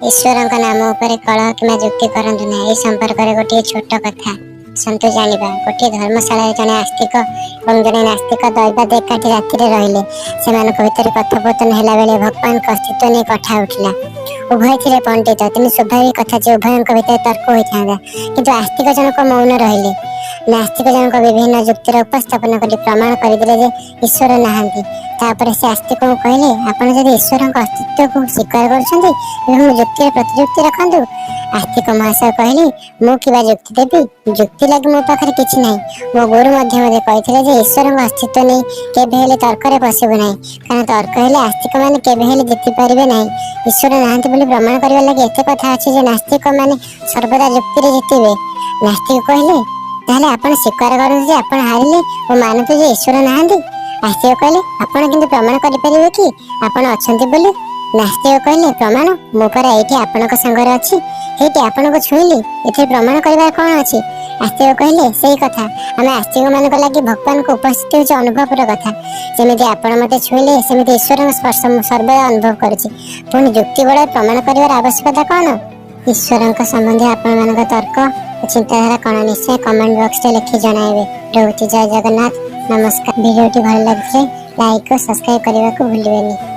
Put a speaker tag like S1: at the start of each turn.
S1: ईश्वर नाम उपर कलह कि जुक्ति करंतु ना। ए संपर्क रे गोटे छोट कथा सन्तु जानिबा। गोटे धर्मशाला जने आस्तिक और जने नास्तिक दैवत एकाठी राति रहिले। सेमानक भितर कथोपकथन होला बेले भगवान अस्तित्व नहीं कथा उठिला। उभय थे पंडित तेणु स्वाभाविक कथा जे उभयों भितर तर्क होता किंतु आस्तिक जनक मौन रहिले। नास्तिक जनक विभिन्न जुक्तिर उपस्थापन कर प्रमाण करदे जे ईश्वर नहांती। तापर से आस्तिक को कहले आपण जदि ईश्वर अस्तित्व को स्वीकार करछन्ती एवं जुक्ति प्रतिजुक्ति रखंतु। आस्तिक महाशय कहले मु किबा जुक्ति देबी। जुक्ति लगे मो पाखरे किछि नाही। मो गुरु मते कहिथिले जे ईश्वर अस्तित्व नहीं केबे हेले तर्क रे पसिबो नाही। कारण तर्क हेले आस्तिक माने केबे हेले जिति परिबे नाही। ईश्वर नहांती बोली प्रमाण करबा लागि एते कथा अछि जे नास्तिक माने सर्वदा जुक्ति रे जितिबे। नास्तिक कहले ताहले आपण स्वीकार करन जे आपण हारिले ओ मानते जे ईश्वर नहांती। आस्तिक कहले आपण किंतु प्रमाण करि परिबे कि आपण अछंती बोली। नास्तिक कहले प्रमाण मो पर एठी आपनक संगरे अछि। हेटी आपनको छुइली एथे प्रमाण करबा कोन अछि। आस्तिक कहले सेही कथा आमे आस्तिक मानक लागि भगवान को उपस्थित होछ अनुभवर कथा। जेमिति आपण मते छुइले सेमिति ईश्वर स्पर्श सर्वदा अनुभव करछि। पुनि जुक्ति बळ प्रमाण करिवार आवश्यकता कोन। ईश्वर संबंधी आपण मानक तर्क चिंताधारा कौन निश्चय कमेंट बॉक्स में लिखि जणाइबे। रहूछि जय जगन्नाथ नमस्कार। वीडियो भल लगे लाइक और सब्सक्राइब करने को भूलिबेनी।